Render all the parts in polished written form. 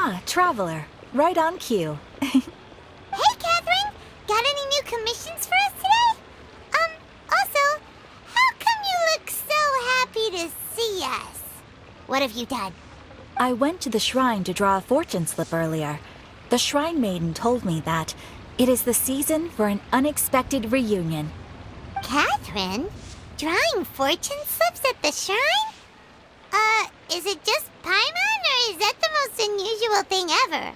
Ah, Traveler. Right on cue. Hey, Catherine! Got any new commissions for us today? Also, how come you look so happy to see us? What have you done? I went to the shrine to draw a fortune slip earlier. The shrine maiden told me that it is the season for an unexpected reunion. Catherine? Drawing fortune slips at the shrine? Is it just Paimon, or is that the most unusual thing ever?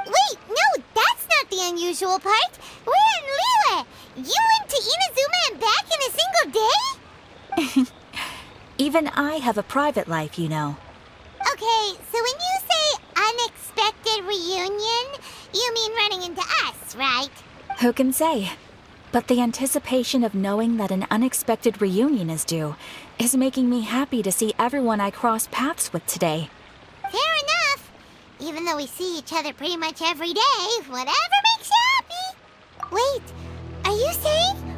Wait, no, that's not the unusual part. We're in Liyue. You went to Inazuma and back in a single day? Even I have a private life, you know. Okay, so when you say unexpected reunion, you mean running into us, right? Who can say? But the anticipation of knowing that an unexpected reunion is due is making me happy to see everyone I crossed paths with today. Fair enough. Even though we see each other pretty much every day, whatever makes you happy. Wait, are you saying?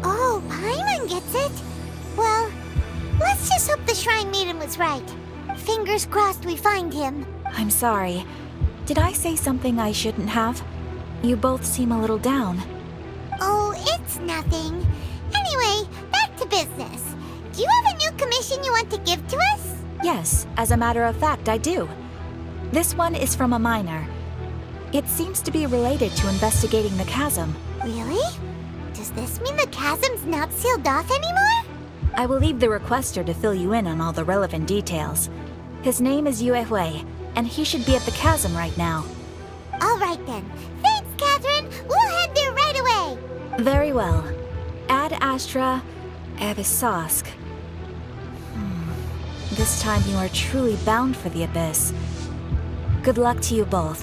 Oh, Paimon gets it. Well, let's just hope the Shrine Maiden was right. Fingers crossed we find him. I'm sorry. Did I say something I shouldn't have? You both seem a little down. Oh, it's nothing. Anyway, back to business. Do you have a new commission you want to give to us? Yes, as a matter of fact, I do. This one is from a miner. It seems to be related to investigating the chasm. Really? Does this mean the chasm's not sealed off anymore? I will leave the requester to fill you in on all the relevant details. His name is Yue Hui, and he should be at the chasm right now. All right then. Thanks, Catherine. We'll head there right away. Very well. Ad Astra Abyssosque. This time you are truly bound for the abyss. Good luck to you both.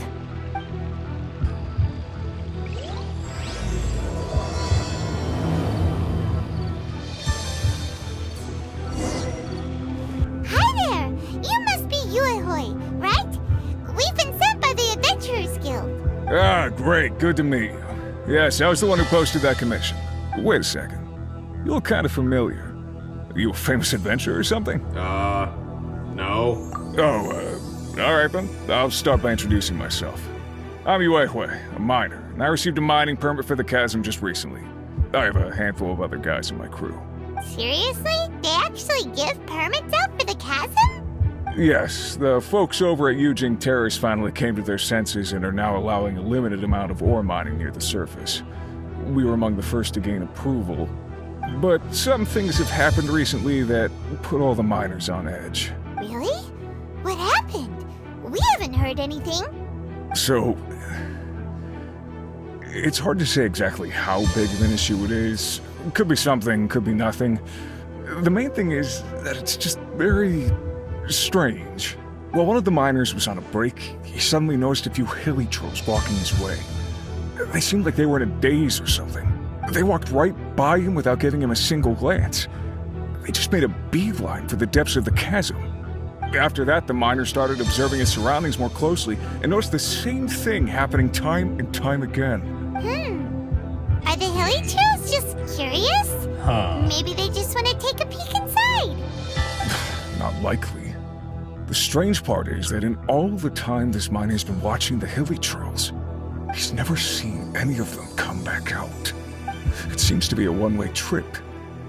Hi there! You must be Yue Hui, right? We've been sent by the Adventurers Guild. Ah, great. Good to meet you. Yes, I was the one who posted that commission. Wait a second. You look kind of familiar. Are you a famous adventurer or something? No. Oh, alright then. I'll start by introducing myself. I'm Yue Hui, a miner, and I received a mining permit for the chasm just recently. I have a handful of other guys in my crew. Seriously? They actually give permits out for the chasm? Yes, the folks over at Yujing Terrace finally came to their senses and are now allowing a limited amount of ore mining near the surface. We were among the first to gain approval, but some things have happened recently that put all the miners on edge. Really? What happened? We haven't heard anything. So, it's hard to say exactly how big of an issue it is. Could be something, could be nothing. The main thing is that it's just very strange. While one of the miners was on a break, he suddenly noticed a few hilly trolls blocking his way. They seemed like they were in a daze or something. They walked right by him without giving him a single glance. They just made a beeline for the depths of the chasm. After that, the miner started observing his surroundings more closely and noticed the same thing happening time and time again. Are the hilly trolls just curious? Maybe they just want to take a peek inside. Not likely. The strange part is that in all the time this miner's been watching the hilly trolls, he's never seen any of them come back out. It seems to be a one-way trip.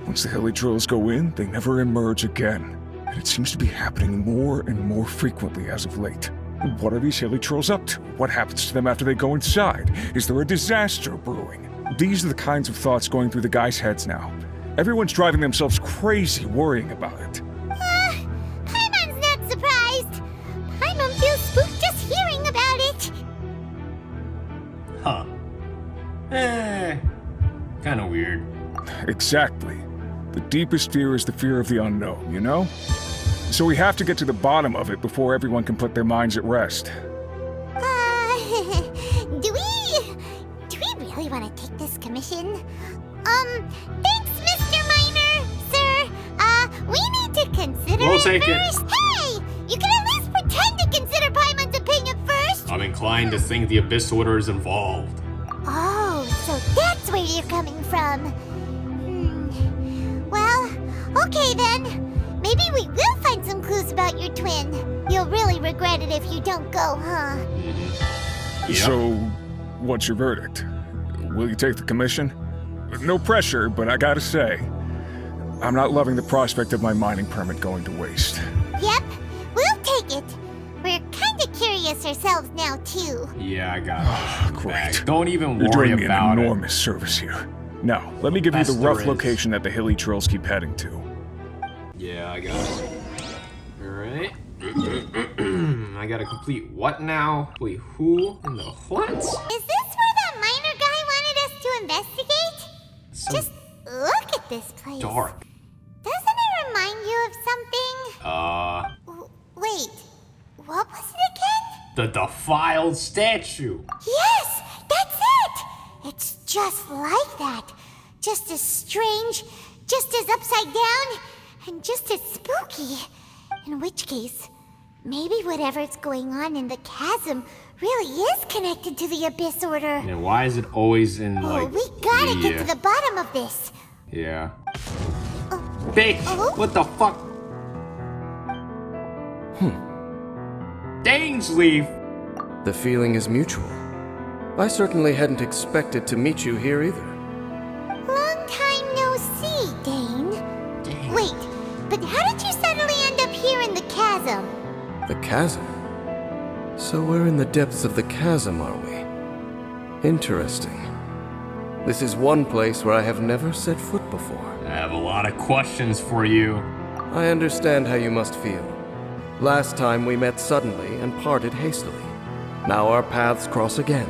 Once the hilly trolls go in, they never emerge again. And it seems to be happening more and more frequently as of late. What are these hilly trolls up to? What happens to them after they go inside? Is there a disaster brewing? These are the kinds of thoughts going through the guys' heads now. Everyone's driving themselves crazy worrying about it. Paimon's not surprised. Paimon feels spooked just hearing about it. Kinda weird. Exactly. The deepest fear is the fear of the unknown, you know? So we have to get to the bottom of it before everyone can put their minds at rest. Do we really want to take this commission? Thanks, Mr. Miner, sir. We need to consider We'll it take it. first. Hey, you can at least pretend to consider Paimon's opinion first. I'm inclined to think the Abyss Order is involved. Oh, so that's where you're coming from. Well, okay then. Maybe we will find find some clues about your twin. You'll really regret it if you don't go, huh? Yep. So, what's your verdict? Will you take the commission? No pressure, but I gotta say, I'm not loving the prospect of my mining permit going to waste. Yep, we'll take it. We're kinda curious ourselves now, too. Yeah, I got it. Great. Back. Don't even You're worry doing me about an it. enormous service here. Now, let me give you Best the rough there is. location that the hilly trails keep heading to. Yeah, I got it. Alright. I gotta complete what now? Wait, who in the what? Is this where that miner guy wanted us to investigate? So Just look at this place. dark. Doesn't it remind you of something? Wait, what was it again? The defiled statue. Yes, that's it! It's just like that. Just as strange, just as upside down, and just as spooky. In which case, maybe whatever's going on in the chasm really is connected to the Abyss Order. And why is it always in Oh, like we gotta get to the bottom of this. Yeah. Bitch! Oh? What the fuck? Dainsleif! The feeling is mutual. I certainly hadn't expected to meet you here either. Long time no see, Dane. Dang. Wait, but how did you suddenly end up here in the chasm? The chasm? So we're in the depths of the chasm, are we? Interesting. This is one place where I have never set foot before. I have a lot of questions for you. I understand how you must feel. Last time we met suddenly and parted hastily. Now our paths cross again.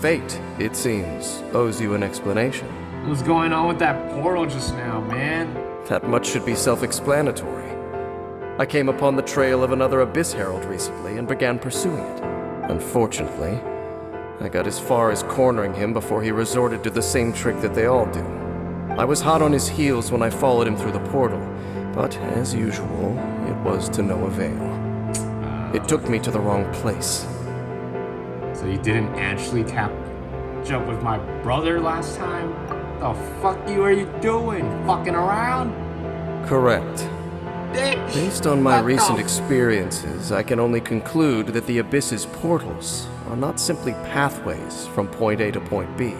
Fate, it seems, owes you an explanation. What's going on with that portal just now, man? That much should be self-explanatory. I came upon the trail of another Abyss Herald recently and began pursuing it. Unfortunately, I got as far as cornering him before he resorted to the same trick that they all do. I was hot on his heels when I followed him through the portal, but as usual, it was to no avail. It took me to the wrong place. So you didn't actually catch up with my brother last time? The fuck are you doing? Fucking around? Correct. Bitch! Based on my What the recent experiences, I can only conclude that the Abyss's portals are not simply pathways from point A to point B,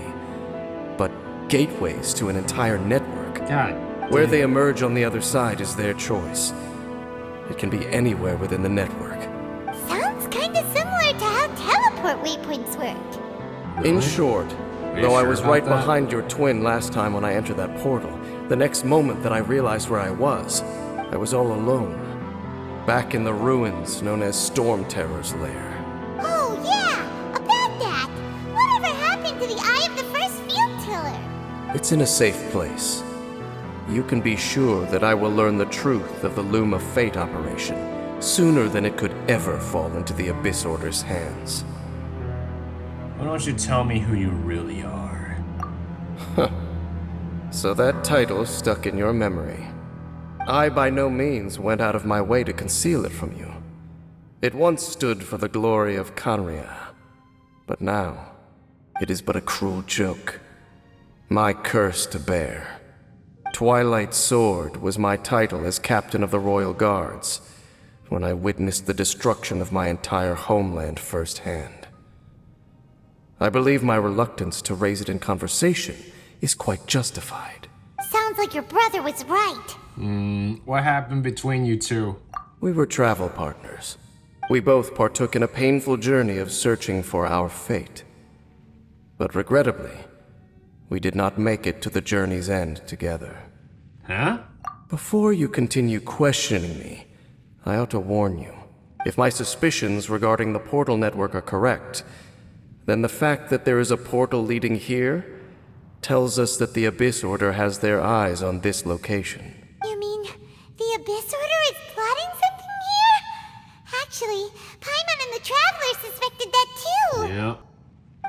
but gateways to an entire network. God. Where damn. they emerge on the other side is their choice. It can be anywhere within the network. Sounds kinda similar to how teleport waypoints work. In short, you though I sure was about right that? behind your twin last time when I entered that portal, the next moment that I realized where I was all alone. Back in the ruins known as Storm Terror's lair. Oh yeah, about that. Whatever happened to the Eye of the First Field Tiller? It's in a safe place. You can be sure that I will learn the truth of the Loom of Fate operation sooner than it could ever fall into the Abyss Order's hands. Why don't you tell me who you really are? So that title stuck in your memory. I by no means went out of my way to conceal it from you. It once stood for the glory of Conria, but now it is but a cruel joke. My curse to bear. Twilight Sword was my title as captain of the Royal Guards when I witnessed the destruction of my entire homeland firsthand. I believe my reluctance to raise it in conversation is quite justified. Sounds like your brother was right. What happened between you two? We were travel partners. We both partook in a painful journey of searching for our fate. But regrettably, we did not make it to the journey's end together. Huh? Before you continue questioning me, I ought to warn you. If my suspicions regarding the portal network are correct, then the fact that there is a portal leading here tells us that the Abyss Order has their eyes on this location. You mean the Abyss Order is plotting something here? Actually, Paimon and the Traveler suspected that too. Yeah.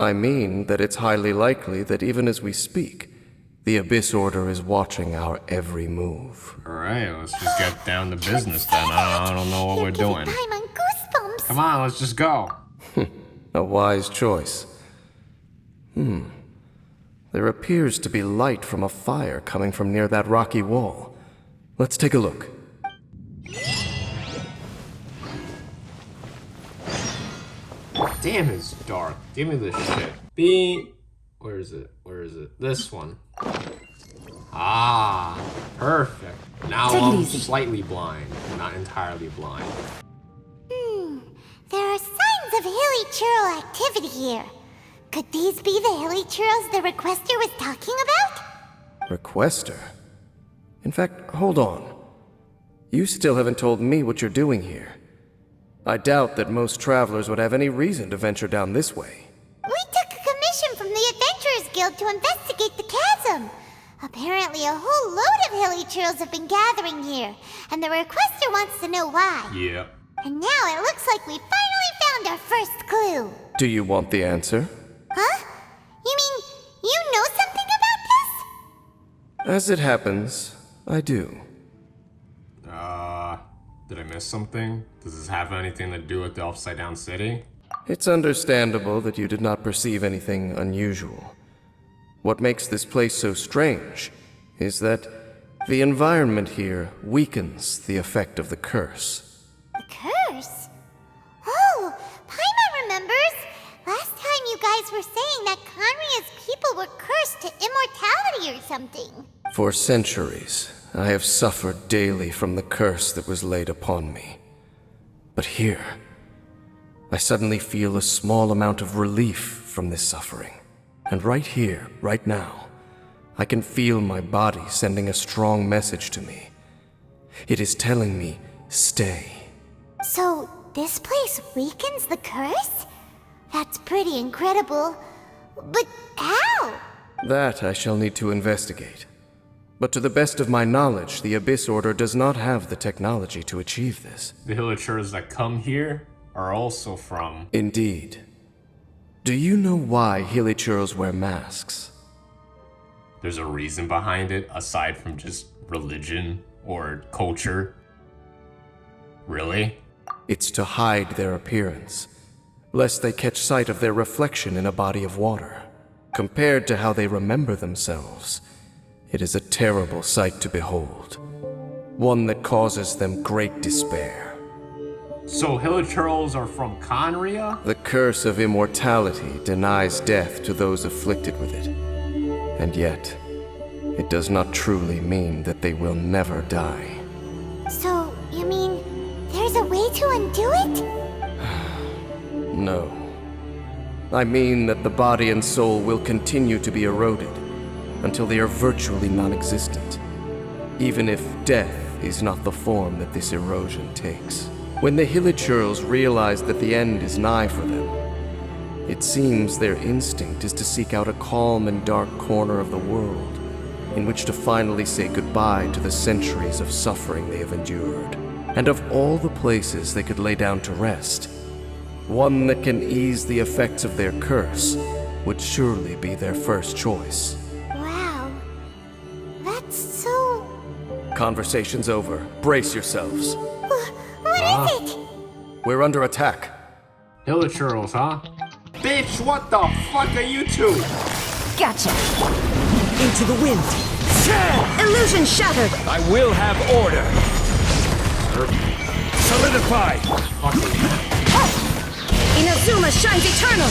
I mean that it's highly likely that even as we speak, the Abyss Order is watching our every move. Alright, let's just get down to business then. I don't know what You're we're giving doing. Paimon goosebumps. Come on, let's just go. A wise choice. There appears to be light from a fire coming from near that rocky wall. Let's take a look. Damn, it's dark. Give me this shit. Beam. Where is it? Where is it? This one. Ah, perfect. Now I'm slightly blind, not entirely blind. There are signs of hilly churl activity here. Could these be the hilly churls the requester was talking about? Requester? In fact, hold on. You still haven't told me what you're doing here. I doubt that most travelers would have any reason to venture down this way. We took a commission from the Adventurers Guild to investigate the chasm. Apparently a whole load of hilly churls have been gathering here, and the requester wants to know why. Yeah. And now it looks like we finally found our first clue. Do you want the answer? Huh? You mean you know something about this? As it happens, I do. Did I miss something? Does this have anything to do with the Upside Down City? It's understandable that you did not perceive anything unusual. What makes this place so strange is that the environment here weakens the effect of the curse. The curse? Oh, Paimon remembers. Last time you guys were saying that Conria's people were cursed to immortality or something. For centuries, I have suffered daily from the curse that was laid upon me. But here, I suddenly feel a small amount of relief from this suffering. And right here, right now, I can feel my body sending a strong message to me. It is telling me, stay. So, this place weakens the curse? That's pretty incredible. But how? That I shall need to investigate. But to the best of my knowledge, the Abyss Order does not have the technology to achieve this. The villagers that come here are also from... Indeed. Do you know why Hilichurls wear masks? There's a reason behind it, aside from just religion or culture? Really? It's to hide their appearance, lest they catch sight of their reflection in a body of water. Compared to how they remember themselves, it is a terrible sight to behold. One that causes them great despair. So Hilichurls are from Conria? The curse of immortality denies death to those afflicted with it. And yet, it does not truly mean that they will never die. So, you mean there's a way to undo it? No. I mean that the body and soul will continue to be eroded until they are virtually non-existent, even if death is not the form that this erosion takes. When the Hilichurls realize that the end is nigh for them, it seems their instinct is to seek out a calm and dark corner of the world in which to finally say goodbye to the centuries of suffering they have endured. And of all the places they could lay down to rest, one that can ease the effects of their curse would surely be their first choice. Wow. That's so... Conversation's over. Brace yourselves. What is it? We're under attack. Hilichurls, huh? Bitch, what the fuck are you two? Gotcha! Into the wind! Illusion shattered! I will have order! Solidify! Inazuma shines eternal!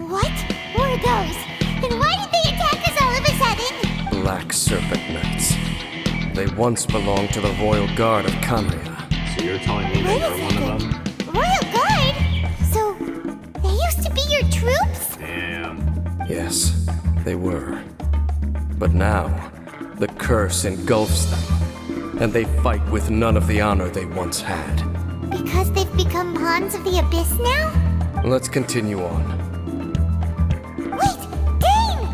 What were those? Then why did they attack us all of a sudden? Black Serpent Knights. They once belonged to the Royal Guard of Conria. So you're telling me that you're one of them? Royal Guard? So, they used to be your troops? Damn. Yes, they were. But now, the curse engulfs them, and they fight with none of the honor they once had. Because they've become pawns of the Abyss now? Let's continue on. Wait! Dane!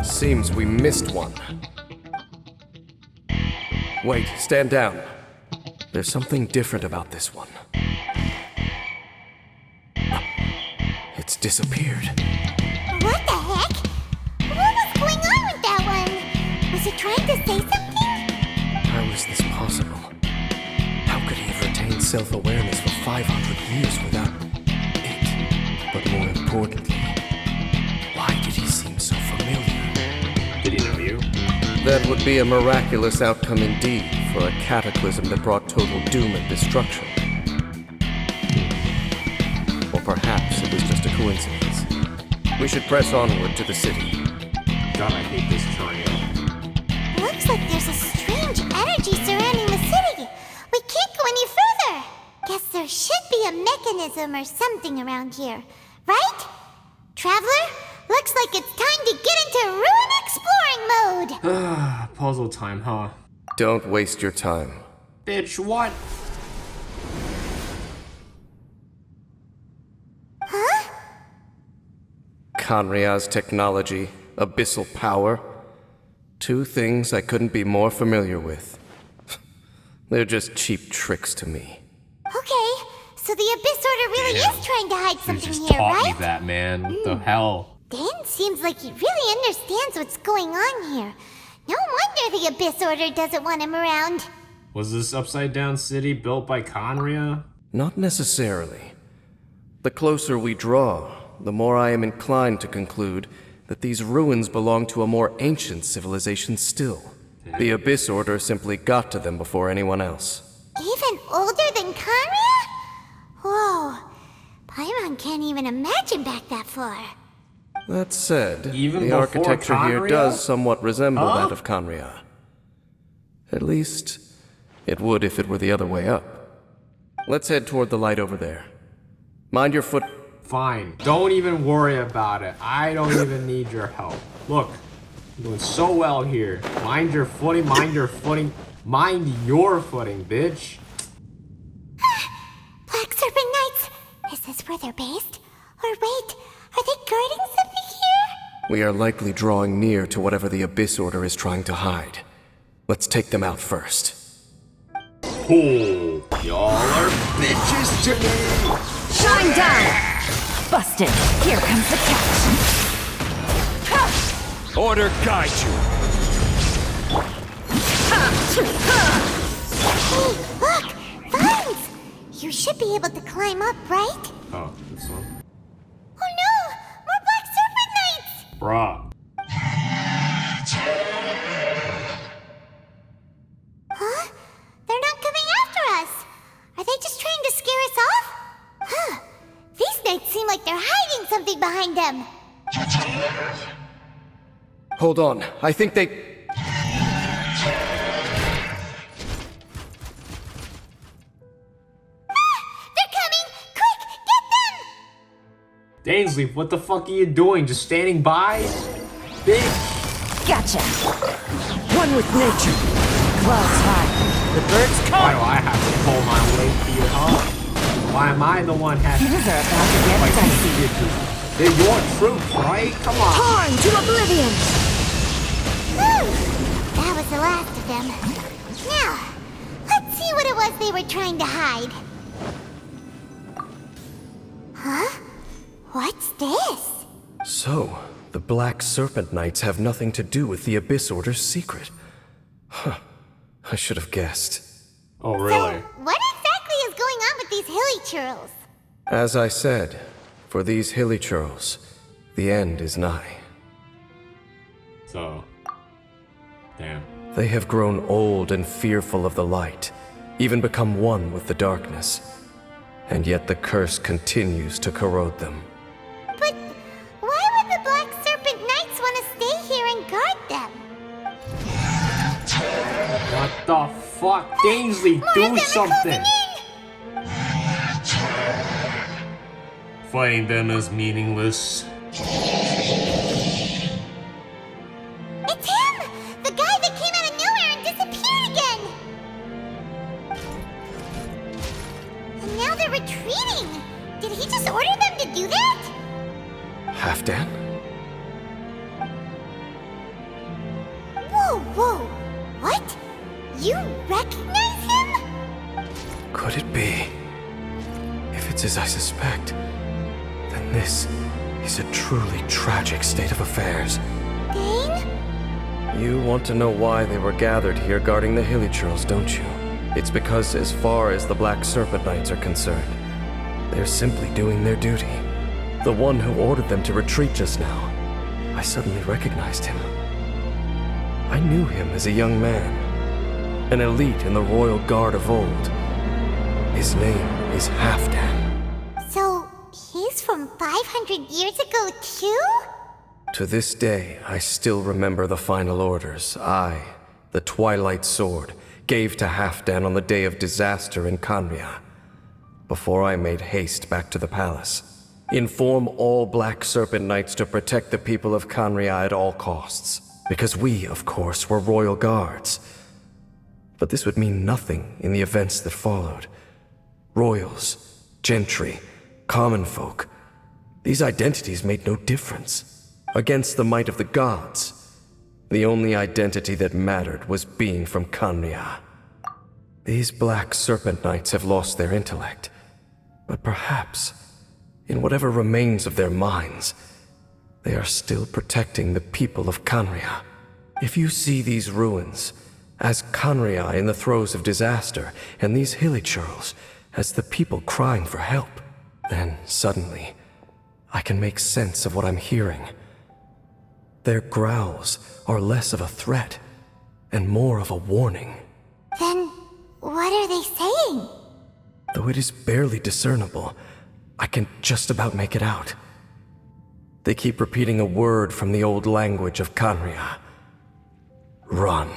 Seems we missed one. Wait, stand down. There's something different about this one. It's disappeared. What the heck? What was going on with that one? Was it trying to say something? How is this possible? How could he have retained self-awareness for 500 years without it? But more importantly, why did he seem so That would be a miraculous outcome indeed for a cataclysm that brought total doom and destruction. Or perhaps it was just a coincidence. We should press onward to the city. God, I hate this trio. Looks like there's a strange energy surrounding the city. We can't go any further. Guess there should be a mechanism or something around here, right? Traveler, looks like it's time to get into ruin exploring mode. Puzzle time, huh? Don't waste your time. Bitch, what? Huh? Conria's technology, abyssal power. Two things I couldn't be more familiar with. They're just cheap tricks to me. Okay, so the Abyss Order really Damn. is trying to hide You something just here, taught right? me that, man. What the hell? Dan seems like he really understands what's going on here. No wonder the Abyss Order doesn't want him around. Was this upside down city built by Conria? Not necessarily. The closer we draw, the more I am inclined to conclude that these ruins belong to a more ancient civilization still. The Abyss Order simply got to them before anyone else. Even older than Conria? Whoa. Paimon can't even imagine back that far. That said, Even the before architecture here Conria? does somewhat resemble Huh? that of Conria. At least, it would if it were the other way up. Let's head toward the light over there. Mind your foot. Fine. Don't even worry about it. I don't even need your help. Look, I'm doing so well here. Mind your footing, mind your footing. Mind your footing, bitch. Black Serpent Knights! Is this where they're based? Or wait, are they guarding something here? We are likely drawing near to whatever the Abyss Order is trying to hide. Let's take them out first. Cool. Y'all are bitches to me. Shine down! Busted. Here comes the catch. Order guide you. Hey, look! Vines! You should be able to climb up, right? Oh, this one. Oh no! More Black Serpent Knights! Bruh. Huh? They're not coming after us! Are they just trying to scare us off? Huh. These knights seem like they're hiding something behind them. Hold on, I think they... They're coming! Quick, get them! Dainsleif, what the fuck are you doing? Just standing by? Bitch. Gotcha. One with nature. Clouds high. The birds Why come. do I have to pull my weight here, huh? Why am I the one having Things are about to get like dicey. these bitches? They're your troops, right? Come on. Torn to oblivion. Whew. That was the last of them. Now, let's see what it was they were trying to hide. Huh? What's this? So, the Black Serpent Knights have nothing to do with the Abyss Order's secret. Huh. I should have guessed. Oh, really? So, what exactly is going on with these hilly churls? As I said, for these hilly churls, the end is nigh. So, damn. They have grown old and fearful of the light, even become one with the darkness. And yet the curse continues to corrode them. But why would the Black Serpent Knights want to stay here and guard them? What the fuck? Dainsleif, More of do them are something! closing Fighting them is meaningless. It's him! The guy that came out of nowhere and disappeared again! And now they're retreating! Did he just order them to do that? Halfdan? Whoa, whoa! What? You recognize him? Could it be? If it's as I suspect, then this is a truly tragic state of affairs. Dane? You want to know why they were gathered here guarding the hilly churls, don't you? It's because as far as the Black Serpent Knights are concerned, they're simply doing their duty. The one who ordered them to retreat just now, I suddenly recognized him. I knew him as a young man, an elite in the royal guard of old. His name is Halfdan. So, he's from 500 years ago too? To this day, I still remember the final orders I, the Twilight Sword, gave to Halfdan on the day of disaster in Khaenri'ah. Before I made haste back to the palace. Inform all Black Serpent Knights to protect the people of Khaenri'ah at all costs. Because we, of course, were royal guards. But this would mean nothing in the events that followed. Royals, gentry, common folk. These identities made no difference. Against the might of the gods, the only identity that mattered was being from Khaenri'ah. These Black Serpent Knights have lost their intellect. But perhaps, in whatever remains of their minds, they are still protecting the people of Khaenri'ah. If you see these ruins as Khaenri'ah in the throes of disaster, and these hilichurls as the people crying for help, then suddenly I can make sense of what I'm hearing. Their growls are less of a threat and more of a warning. Then, what are they saying? Though it is barely discernible, I can just about make it out. They keep repeating a word from the old language of Khaenri'ah. Run.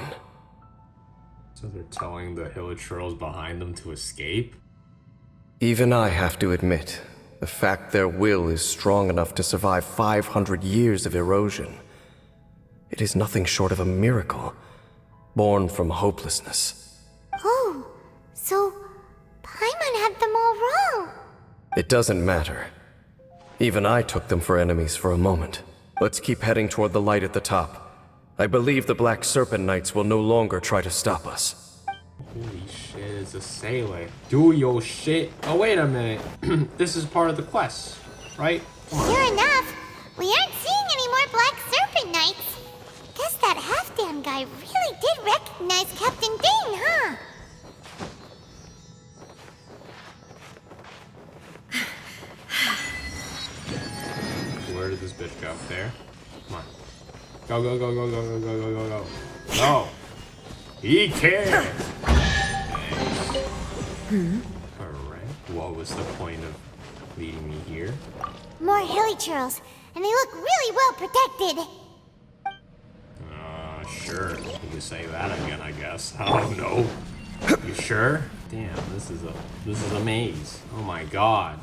So they're telling the hilichurls behind them to escape? Even I have to admit, the fact their will is strong enough to survive 500 years of erosion. It is nothing short of a miracle, born from hopelessness. Oh, so Paimon had them all wrong. It doesn't matter. Even I took them for enemies for a moment. Let's keep heading toward the light at the top. I believe the Black Serpent Knights will no longer try to stop us. Holy shit, it's a sailor. Do your shit. Oh, wait a minute. This is part of the quest, right? Sure enough, we aren't seeing any more Black Serpent Knights. Guess that Halfdan guy really did recognize Captain Dane, huh? Where did this bitch go? There? Come on. Go, go, go, go, go, go, go, go, go, go. Go! He can! Alright. What was the point of leading me here? More hilichurls, and they look really well protected. Sure. You can say that again, I guess. I don't know. You sure? Damn, this is a maze. Oh my god.